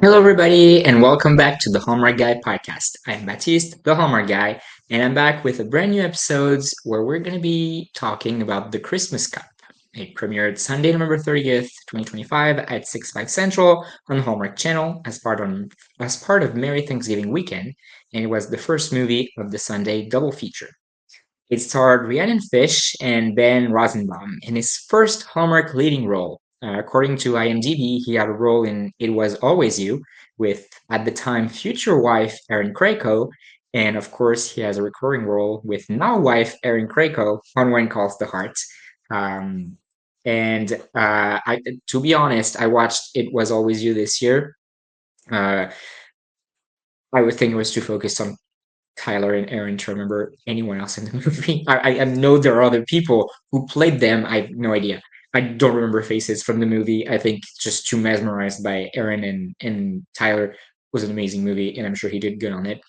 Hello, everybody, and welcome back to the Hallmark Guy Podcast. I'm Baptiste, the Hallmark Guy, and I'm back with a brand new episodes where we're going to be talking about the Christmas Cup. It premiered Sunday, November 30th, 2025 at 6/5 Central on the Hallmark Channel as part of Merry Thanksgiving weekend, and it was the first movie of the Sunday double feature. It starred Rhiannon Fish and Ben Rosenbaum in his first Hallmark leading role. According to IMDb, he had a role in It Was Always You with, at the time, future wife Erin Krakow. And of course, he has a recurring role with now wife Erin Krakow on When Calls the Heart. Um, to be honest, I watched It Was Always You this year. Uh, I would think it was too focused on Tyler and Aaron to remember anyone else in the movie. I know there are other people who played them. I have no idea. I don't remember faces from the movie. I think just too mesmerized by Aaron and Tyler. It was an amazing movie, and I'm sure he did good on it.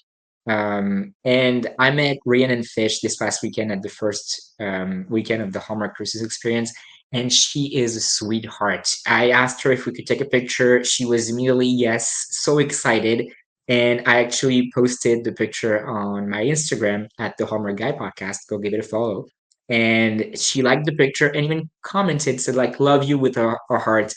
And I met Rhiannon Fish this past weekend at the first weekend of the Hallmark Cruises experience, and she is a sweetheart. I asked her if we could take a picture. She was immediately yes, so excited. And I actually posted the picture on my Instagram at the Hallmark Guy Podcast. Go give it a follow. And she liked the picture and even commented, said like "love you" with her heart.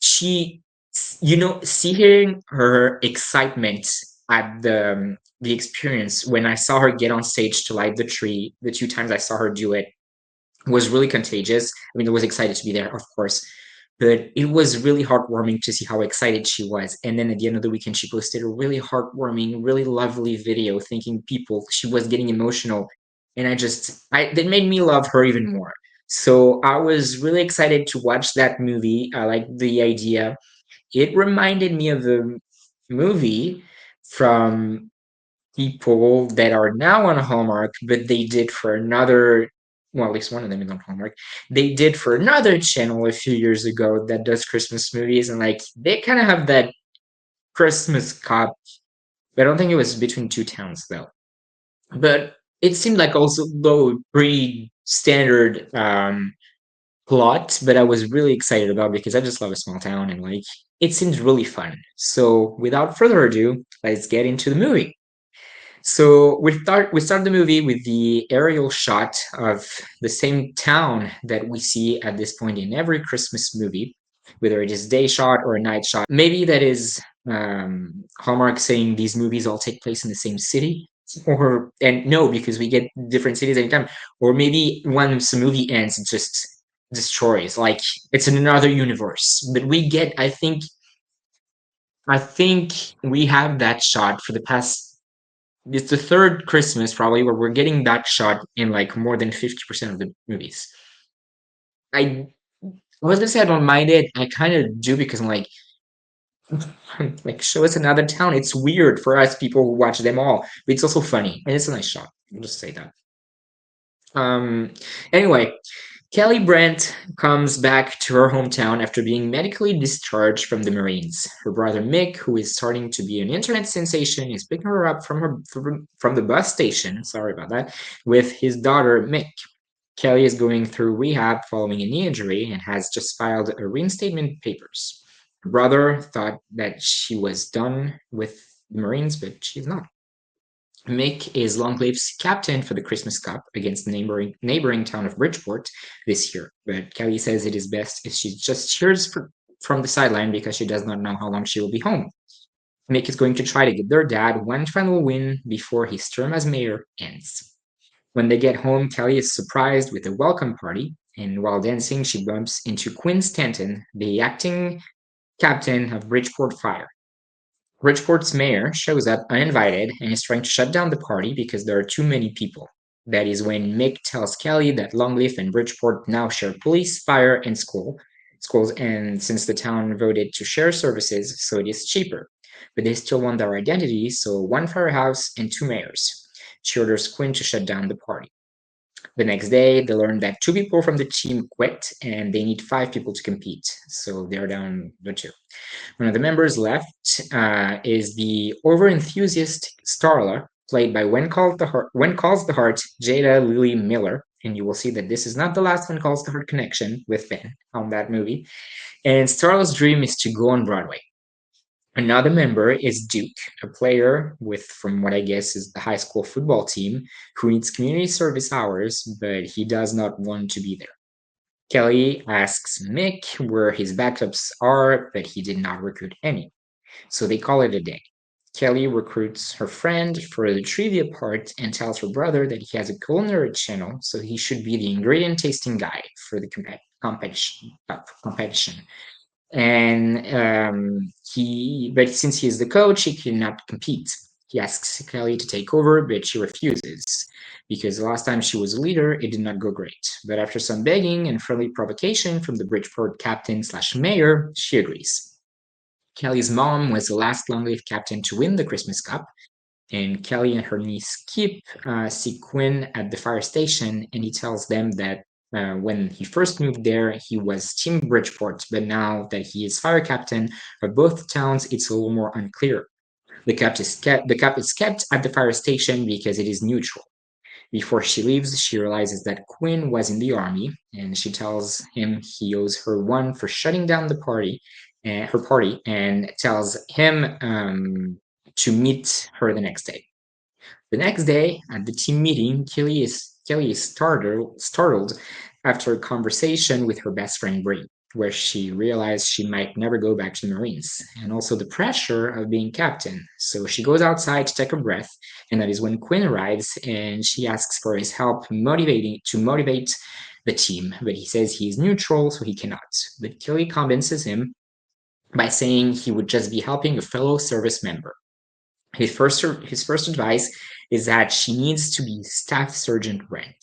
She, seeing her excitement at the experience when I saw her get on stage to light the tree, the two times I saw her do it, was really contagious. I mean, I was excited to be there, of course, but it was really heartwarming to see how excited she was. And then at the end of the weekend, she posted a really heartwarming, really lovely video, thanking people. She was getting emotional, and that made me love her even more. So I was really excited to watch that movie. I like the idea. It reminded me of the movie from people that are now on Hallmark, but they did for another, well, at least one of them is on Hallmark. They did for another channel a few years ago that does Christmas movies, and like they kind of have that Christmas cop. But I don't think it was between two towns though. But it seemed like also though pretty standard plot, but I was really excited about because I just love a small town and like it seems really fun. So without further ado, let's get into the movie. So we start the movie with the aerial shot of the same town that we see at this point in every Christmas movie, whether it is day shot or a night shot. Maybe that is Hallmark saying these movies all take place in the same city, or and no, because we get different cities anytime. Or maybe once the movie ends, it just destroys, like it's in another universe. But we get, I think we have that shot for the past, it's the third Christmas probably where we're getting that shot in like more than 50% of the movies. I I was gonna say I don't mind it. I kind of do because I'm like, like show us another town. It's weird for us people who watch them all, but it's also funny and it's a nice shot. I'll just say that. Um. Anyway, Kelly Brent comes back to her hometown after being medically discharged from the Marines. Her brother Mick, who is starting to be an internet sensation, is picking her up from the bus station. Sorry about that. With his daughter Mick. Kelly is going through rehab following a knee injury and has just filed a reinstatement papers. Her brother thought that she was done with the Marines, but she's not. Mick is Longleaf's captain for the Christmas Cup against the neighboring town of Bridgeport this year, but Kelly says it is best if she just cheers from the sideline because she does not know how long she will be home. Mick is going to try to give their dad one final win before his term as mayor ends. When they get home, Kelly is surprised with a welcome party, and while dancing, she bumps into Quinn Stanton, the acting captain of Bridgeport Fire. Bridgeport's mayor shows up uninvited and is trying to shut down the party because there are too many people. That is when Mick tells Kelly that Longleaf and Bridgeport now share police, fire, and schools, and since the town voted to share services, so it is cheaper. But they still want their identity, so one firehouse and two mayors. She orders Quinn to shut down the party. The next day, they learn that two people from the team quit and they need five people to compete, so they're down to two. One of the members left is the over-enthusiast Starla, played by When Calls the Heart, Jada Lily Miller. And you will see that this is not the last When Calls the Heart connection with Ben on that movie. And Starla's dream is to go on Broadway. Another member is Duke, a player with, from what I guess, is the high school football team who needs community service hours, but he does not want to be there. Kelly asks Mick where his backups are, but he did not recruit any. So they call it a day. Kelly recruits her friend for the trivia part and tells her brother that he has a culinary channel, so he should be the ingredient tasting guy for the competition. And but since he is the coach, he cannot compete. He asks Kelly to take over, but she refuses because the last time she was a leader, it did not go great. But after some begging and friendly provocation from the Bridgeport captain slash mayor, she agrees. Kelly's mom was the last long-lived captain to win the Christmas Cup, and Kelly and her niece Kip see Quinn at the fire station, and he tells them that when he first moved there, he was Team Bridgeport, but now that he is fire captain of both towns, it's a little more unclear. The cup is kept at the fire station because it is neutral. Before she leaves, she realizes that Quinn was in the army, and she tells him he owes her one for shutting down her party, and tells him to meet her the next day. The next day, at the team meeting, Kelly is startled after a conversation with her best friend Bree, where she realized she might never go back to the Marines, and also the pressure of being captain. So she goes outside to take a breath, and that is when Quinn arrives, and she asks for his help motivate the team, but he says he is neutral, so he cannot. But Kelly convinces him by saying he would just be helping a fellow service member. His first advice is that she needs to be staff sergeant rank.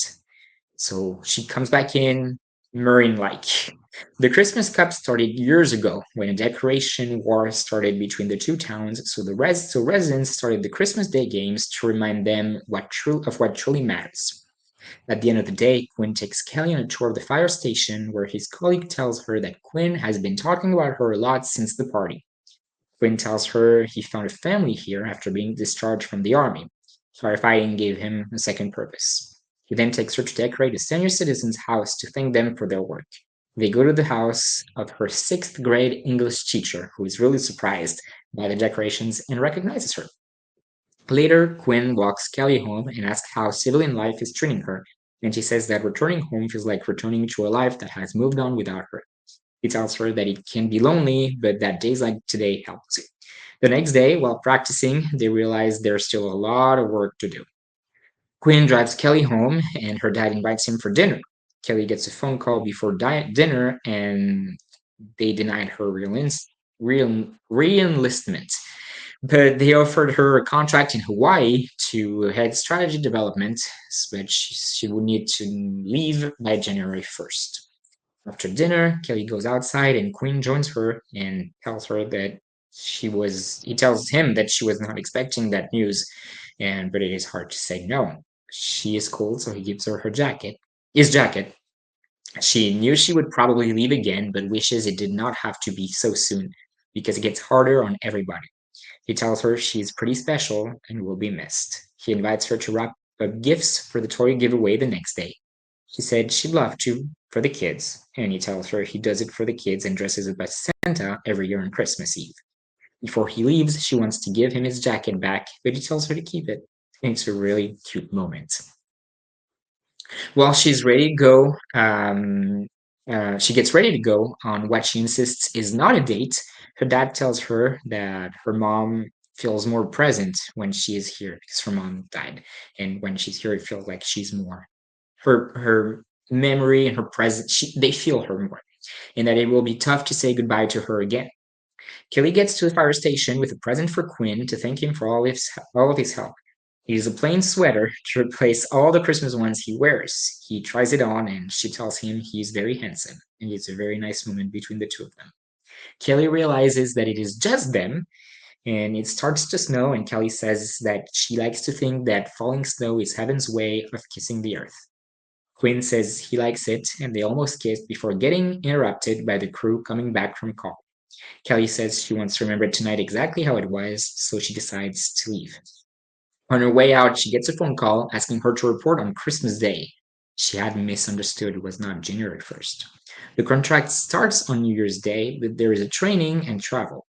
So she comes back in Marine like. The Christmas Cup started years ago when a decoration war started between the two towns. So residents started the Christmas Day games to remind them of what truly matters. At the end of the day, Quinn takes Kelly on a tour of the fire station where his colleague tells her that Quinn has been talking about her a lot since the party. Quinn tells her he found a family here after being discharged from the army. Firefighting gave him a second purpose. He then takes her to decorate a senior citizen's house to thank them for their work. They go to the house of her sixth grade English teacher, who is really surprised by the decorations and recognizes her. Later, Quinn walks Kelly home and asks how civilian life is treating her, and she says that returning home feels like returning to a life that has moved on without her. He tells her that it can be lonely, but that days like today help too. The next day, while practicing, they realize there's still a lot of work to do. Quinn drives Kelly home, and her dad invites him for dinner. Kelly gets a phone call before dinner, and they denied her re-enlistment. But they offered her a contract in Hawaii to head strategy development, but she would need to leave by January 1st. After dinner, Kelly goes outside and Quinn joins her and tells her that he tells him that she was not expecting that news, but it is hard to say no. She is cold, so he gives her his jacket. She knew she would probably leave again, but wishes it did not have to be so soon because it gets harder on everybody. He tells her she's pretty special and will be missed. He invites her to wrap up gifts for the toy giveaway the next day. She said she'd love to for the kids, and he tells her he does it for the kids and dresses up as Santa every year on Christmas Eve. Before he leaves, she wants to give him his jacket back, but he tells her to keep it. And it's a really cute moment. While she's ready to go, she gets ready to go on what she insists is not a date. Her dad tells her that her mom feels more present when she is here because her mom died, and when she's here, it feels like she's more. Her memory and her presence, they feel her more, and that it will be tough to say goodbye to her again. Kelly gets to the fire station with a present for Quinn to thank him for all of his help. He uses a plain sweater to replace all the Christmas ones he wears. He tries it on, and she tells him he's very handsome, and it's a very nice moment between the two of them. Kelly realizes that it is just them, and it starts to snow, and Kelly says that she likes to think that falling snow is heaven's way of kissing the earth. Quinn says he likes it, and they almost kiss before getting interrupted by the crew coming back from call. Kelly says she wants to remember tonight exactly how it was, so she decides to leave. On her way out, she gets a phone call asking her to report on Christmas Day. She had misunderstood it was not January 1st. The contract starts on New Year's Day, but there is a training and travel.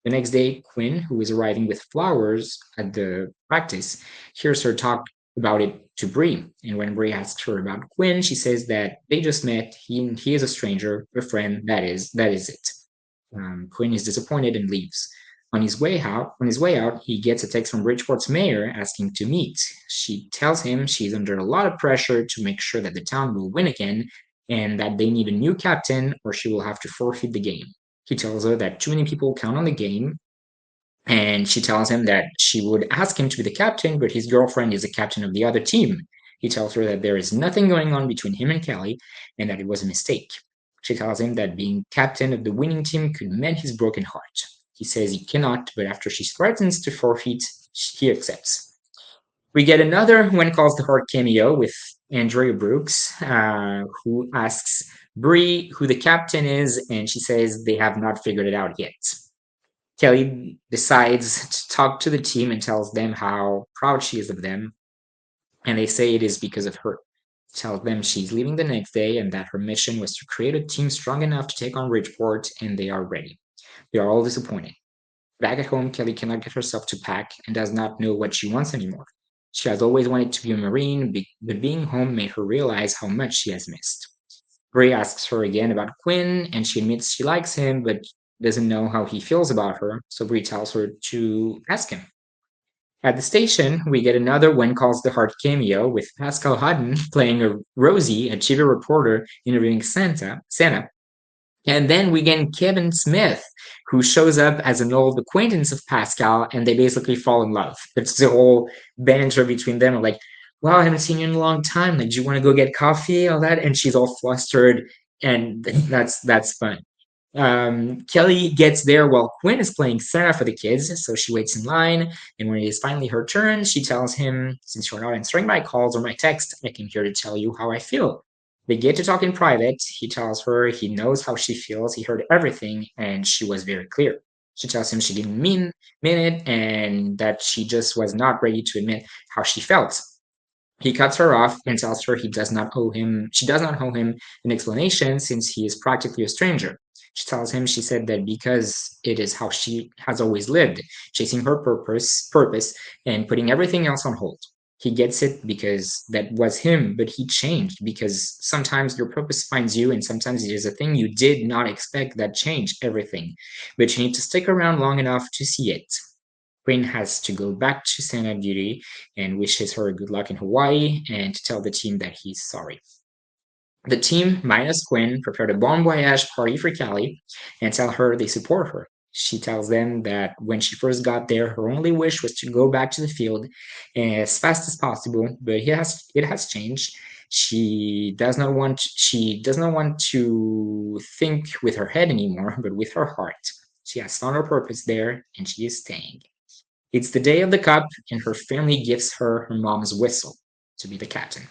The next day, Quinn, who is arriving with flowers at the practice, hears her talk about it to Bree. And when Bree asks her about Quinn, she says that they just met. He is a stranger, a friend. That is it. Quinn is disappointed and leaves. On his way out, he gets a text from Bridgeport's mayor asking to meet. She tells him she's under a lot of pressure to make sure that the town will win again, and that they need a new captain or she will have to forfeit the game. He tells her that too many people count on the game, and she tells him that she would ask him to be the captain, but his girlfriend is the captain of the other team. He tells her that there is nothing going on between him and Kelly and that it was a mistake. She tells him that being captain of the winning team could mend his broken heart. He says he cannot, but after she threatens to forfeit, he accepts. We get another When Calls the Heart cameo with Andrea Brooks, who asks Bree who the captain is, and she says they have not figured it out yet. Kelly decides to talk to the team and tells them how proud she is of them, and they say it is because of her. Tells them she's leaving the next day and that her mission was to create a team strong enough to take on Bridgeport, and they are ready. They are all disappointed. Back at home, Kelly cannot get herself to pack and does not know what she wants anymore. She has always wanted to be a Marine, but being home made her realize how much she has missed. Gray asks her again about Quinn, and she admits she likes him, but doesn't know how he feels about her, so Bree tells her to ask him. At the station, we get another When Calls the Heart cameo with Pascal Hutton playing a Rosie, a TV reporter interviewing Santa. And then we get Kevin Smith, who shows up as an old acquaintance of Pascal, and they basically fall in love. It's the whole banter between them, like, wow, I haven't seen you in a long time. Like, do you want to go get coffee? All that. And she's all flustered, and that's fun. Kelly gets there while Quinn is playing Sarah for the kids, so she waits in line. And when it is finally her turn, she tells him, since you're not answering my calls or my text, I came here to tell you how I feel. They get to talk in private. He tells her he knows how she feels, he heard everything, and she was very clear. She tells him she didn't mean it and that she just was not ready to admit how she felt. He cuts her off and tells her she does not owe him an explanation since he is practically a stranger. She tells him she said that because it is how she has always lived, chasing her purpose and putting everything else on hold. He gets it because that was him, but he changed because sometimes your purpose finds you, and sometimes it is a thing you did not expect that changed everything. But you need to stick around long enough to see it. Quinn has to go back to Santa Beauty and wishes her good luck in Hawaii and to tell the team that he's sorry. The team, minus Quinn, prepared a bon voyage party for Callie and tell her they support her. She tells them that when she first got there, her only wish was to go back to the field as fast as possible, but it has changed. She does not want to think with her head anymore, but with her heart. She has found her purpose there, and she is staying. It's the day of the cup, and her family gives her mom's whistle to be the captain.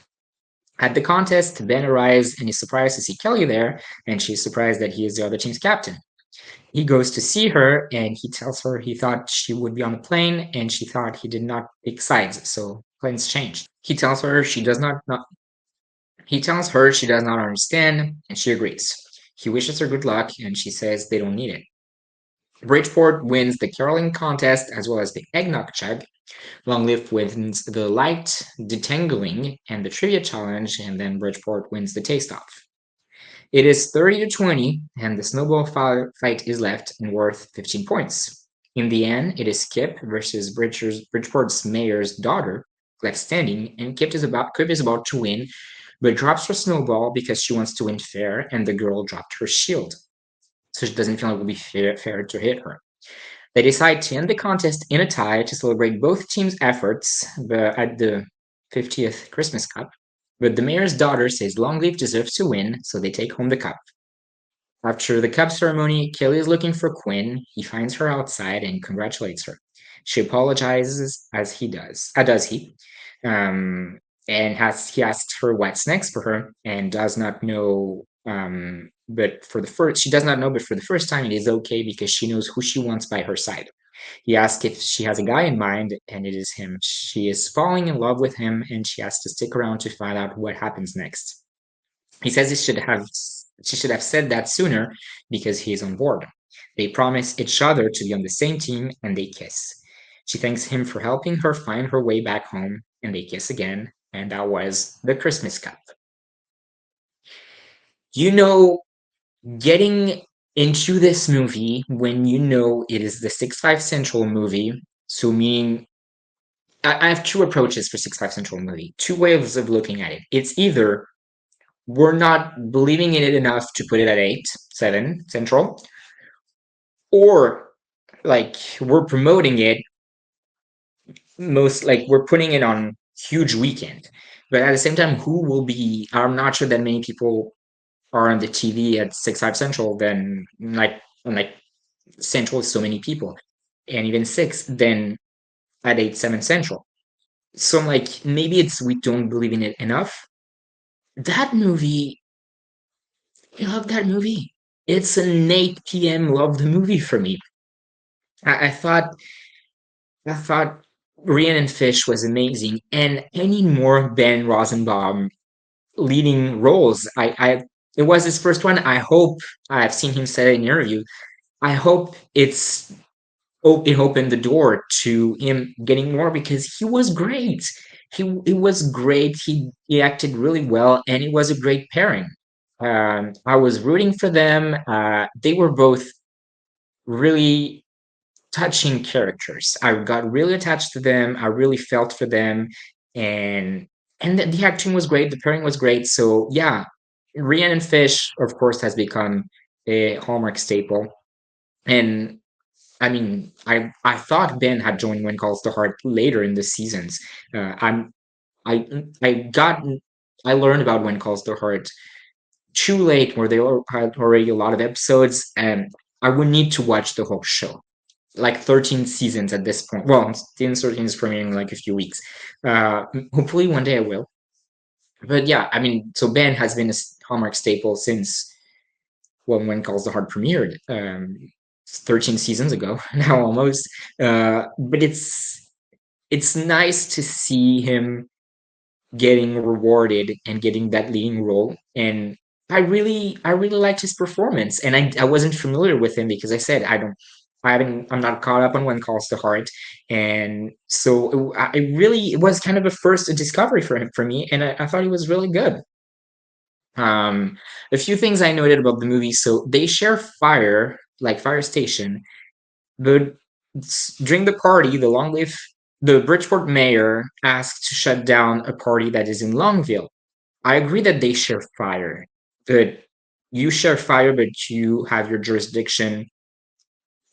At the contest, Ben arrives and is surprised to see Kelly there, and she's surprised that he is the other team's captain. He goes to see her, and he tells her he thought she would be on the plane, and she thought he did not take sides, so plans changed. He tells her she does not understand, and she agrees. He wishes her good luck, and she says they don't need it. Bridgeport wins the caroling contest as well as the eggnog chug. Longleaf wins the light detangling and the trivia challenge, and then Bridgeport wins the taste off. It is 30-20, and the snowball fight is left and worth 15 points. In the end, it is Kip versus Bridgeport's mayor's daughter, left standing, and Kip is about to win, but drops her snowball because she wants to win fair, and the girl dropped her shield, so she doesn't feel it will be fair to hit her. They decide to end the contest in a tie to celebrate both teams' efforts at the 50th Christmas Cup. But the mayor's daughter says Longleaf deserves to win, so they take home the cup. After the cup ceremony, Kelly is looking for Quinn. He finds her outside and congratulates her. She apologizes as he does he, um, and he asks her what's next for her, and does not know. She does not know, but for the first time, it is okay because she knows who she wants by her side. He asks if she has a guy in mind, and it is him. She is falling in love with him, and she has to stick around to find out what happens next. He says she should have said that sooner because he is on board. They promise each other to be on the same team and they kiss. She thanks him for helping her find her way back home and they kiss again. And that was the Christmas Cup. You know, getting into this movie when you know it is the 6 5 Central movie, so meaning I have two approaches for 6 5 Central movie, two ways of looking at it. It's either we're not believing in it enough to put it at 8 7 Central, or like we're promoting it most like we're putting it on huge weekend. But at the same time, who will be? I'm not sure that many people are on the TV at 6 5 Central. Then like Central is so many people, and even six then at 8 7 Central. So I'm like, maybe it's we don't believe in it enough. That movie, I love that movie. It's an 8 p.m. love the movie for me. I thought Rhiannon Fish was amazing, and any more Ben Rosenbaum leading roles. It was his first one. I hope I've seen him say in an interview. I hope it opened the door to him getting more because he was great. He was great. He acted really well, and it was a great pairing. I was rooting for them. They were both really touching characters. I got really attached to them. I really felt for them, and the acting was great. The pairing was great. So yeah, Rhiannon Fish, of course, has become a Hallmark staple. And I mean, I thought Ben had joined When Calls the Heart later in the seasons. I'm I I got I learned about When Calls the Heart too late, where they had already a lot of episodes, and I would need to watch the whole show, like 13 seasons at this point. Well, season 13 is premiering in like a few weeks. Hopefully one day I will. But yeah, I mean, so Ben has been a Hallmark staple since when Calls the Heart premiered, 13 seasons ago now almost. But it's nice to see him getting rewarded and getting that leading role. And I really liked his performance. And I wasn't familiar with him because I said I'm not caught up on When Calls the Heart. And so it was kind of a first discovery for him for me, and I thought he was really good. Um, a few things I noted about the movie. So they share fire, like fire station, but during the party, the Bridgeport mayor asked to shut down a party that is in Longville. I agree that they share fire, but you share fire, but you have your jurisdiction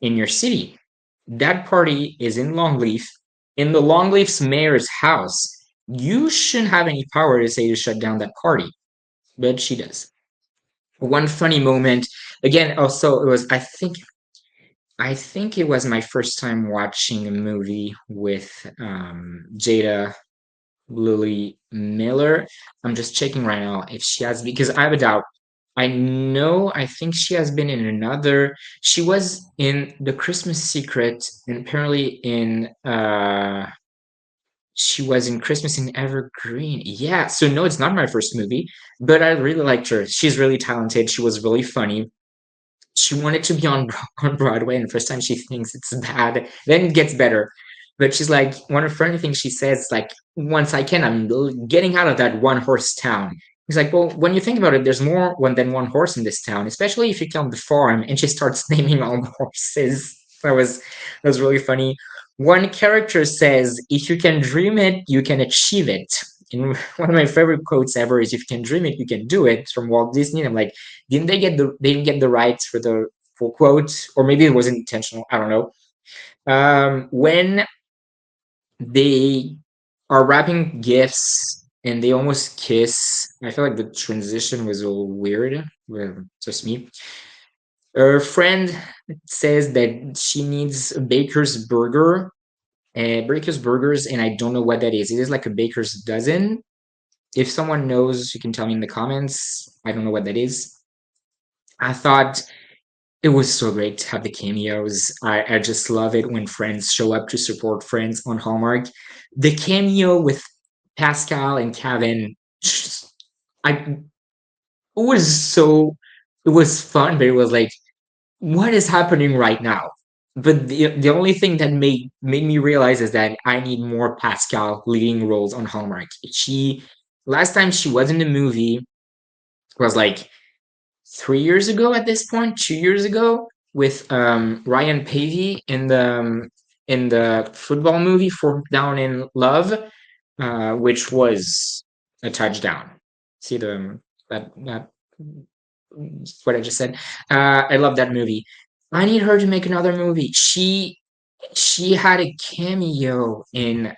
in your city. That party is in Longleaf, in the Longleaf's mayor's house. You shouldn't have any power to say to shut down that party, but she does. One funny moment, again, also it was I think it was my first time watching a movie with Jada Lily Miller. I'm just checking right now if she has, because I have a doubt. I think she has been in another. She was in The Christmas Secret, and apparently she was in Christmas in Evergreen. Yeah, so no, it's not my first movie, but I really liked her. She's really talented. She was really funny. She wanted to be on Broadway, and the first time she thinks it's bad, then it gets better. But she's like, one of the funny things she says, like, once I can, I'm getting out of that one horse town. He's like, well, when you think about it, there's more than one horse in this town, especially if you count the farm. And she starts naming all the horses. That was really funny. One character says, if you can dream it, you can achieve it. And one of my favorite quotes ever is, if you can dream it, you can do it, from Walt Disney. And I'm like, they didn't get the rights for the full quote, or maybe it wasn't intentional. I don't know. When they are wrapping gifts and they almost kiss, I feel like the transition was a little weird. Well, just me. Her friend says that she needs a baker's burgers, and I don't know what that is. It is like a baker's dozen. If someone knows, you can tell me in the comments. I don't know what that is. I thought it was so great to have the cameos. I just love it when friends show up to support friends on Hallmark. The cameo with Pascal and Kevin, I it was fun, but it was like what is happening right now? But the only thing that made me realize is that I need more Pascal leading roles on Hallmark. She last time she was in the movie was like 3 years ago at this point, 2 years ago, with Ryan Pavey in the football movie Fourth Down in Love, which was a touchdown. See the that what I just said. I love that movie. I need her to make another movie. She had a cameo in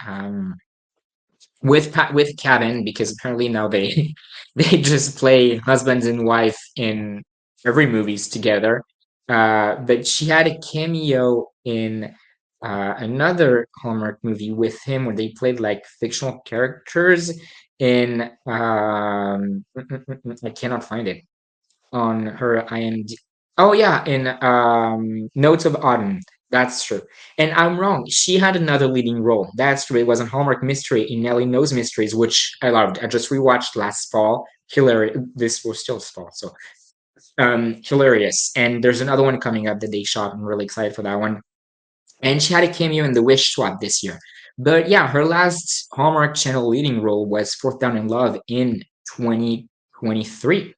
with Kevin because apparently now they they just play husbands and wife in every movies together. But she had a cameo in another Hallmark movie with him where they played like fictional characters in I cannot find it on her IMD. Oh yeah, in Notes of Autumn. That's true. And I'm wrong. She had another leading role. That's true. It was in Hallmark Mystery in Nellie Knows Mysteries, which I loved. I just rewatched last fall. Hilarious. This was still fall, so hilarious. And there's another one coming up that they shot. I'm really excited for that one. And she had a cameo in The Wish Swap this year. But yeah, her last Hallmark Channel leading role was Fourth Down in Love in 2023.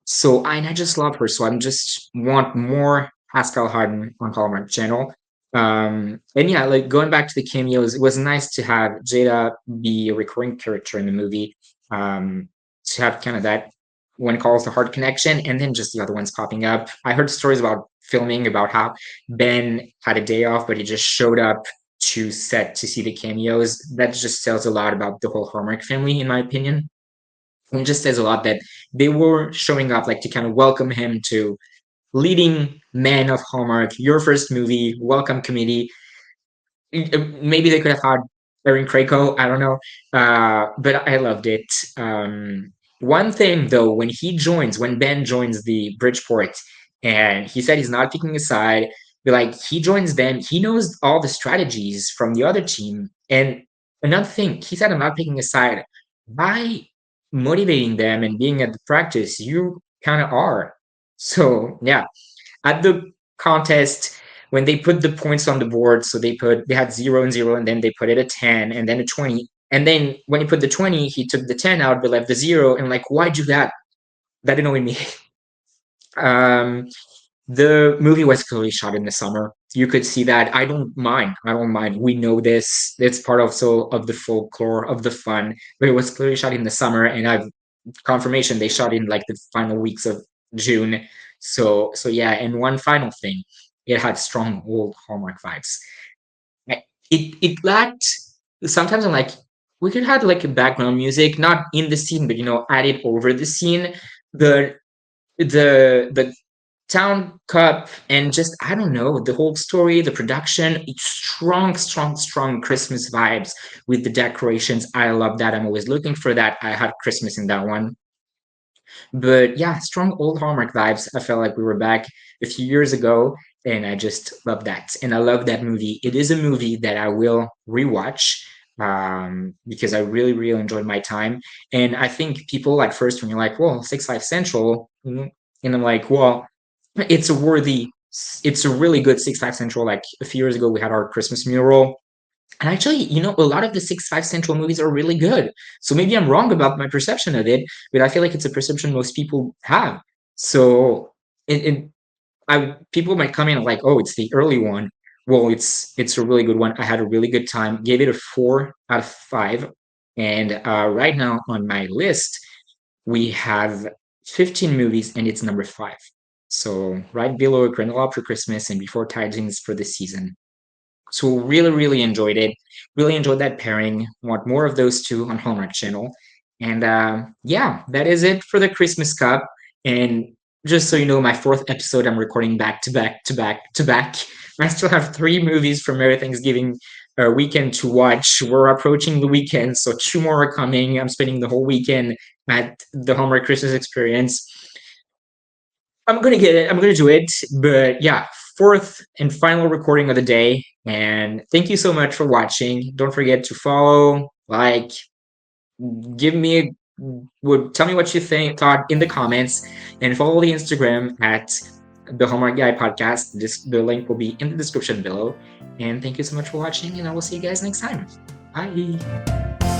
So and I just love her. So I'm just want more Pascal Harden on Hallmark Channel. And yeah, like going back to the cameos, it was nice to have Jada be a recurring character in the movie. To have kind of that one calls the hard connection, and then just the other ones popping up. I heard stories about filming about how Ben had a day off, but he just showed up to set to see the cameos. That just tells a lot about the whole Hallmark family, in my opinion. It just says a lot that they were showing up like to kind of welcome him to leading man of Hallmark, your first movie, welcome committee. Maybe they could have had Erin Krakow, I don't know. But I loved it. One thing though, when Ben joins the Bridgeport and he said he's not picking a side, but like he joins them, he knows all the strategies from the other team. And another thing, he said I'm not picking a side. By motivating them and being at the practice, you kind of are. So yeah, at the contest when they put the points on the board, so they had 0 and 0, and then they put it a 10 and then a 20. And then when he put the 20, he took the 10 out but left the 0. And like, why do that? That annoyed me. um the movie was clearly shot in the summer. You could see that. I don't mind. We know this. It's part of of the folklore of the fun. But it was clearly shot in the summer, and I've confirmation they shot in like the final weeks of June. So yeah, and one final thing, it had strong old Hallmark vibes. It lacked sometimes I'm like, we could have like a background music, not in the scene, but added over the scene. The the town cup and just I don't know the whole story, the production, it's strong Christmas vibes with the decorations. I love that. I'm always looking for that. I had Christmas in that one. But yeah, strong old Hallmark vibes. I felt like we were back a few years ago, and I just love that. And I love that movie. It is a movie that I will rewatch because I really enjoyed my time. And I think people at first, when you're like, well, 6 5 Central, and I'm like, well, it's a worthy, it's a really good 6 5 Central. Like a few years ago, we had our Christmas mural, and actually, a lot of the 6 5 Central movies are really good. So maybe I'm wrong about my perception of it, but I feel like it's a perception most people have. So people might come in like, oh, it's the early one. Well, it's a really good one. I had a really good time. Gave it a 4 out of 5. And right now on my list, we have 15 movies, and it's number 5. So right below A Granola for Christmas and Before Tidings for the season. So really enjoyed it. Really enjoyed that pairing. Want more of those two on Hallmark Channel. And yeah, that is it for the Christmas Cup. And just so you know, my 4th episode I'm recording back to back to back to back. I still have 3 movies from Merry Thanksgiving weekend to watch. We're approaching the weekend, so 2 more are coming. I'm spending the whole weekend at the Hallmark Christmas Experience. I'm gonna get it. I'm gonna do it. But yeah, 4th and final recording of the day. And thank you so much for watching. Don't forget to follow, like, give me tell me what you thought in the comments, and follow the Instagram at the Hallmark Guy Podcast. The link will be in the description below. And thank you so much for watching, and I will see you guys next time. Bye.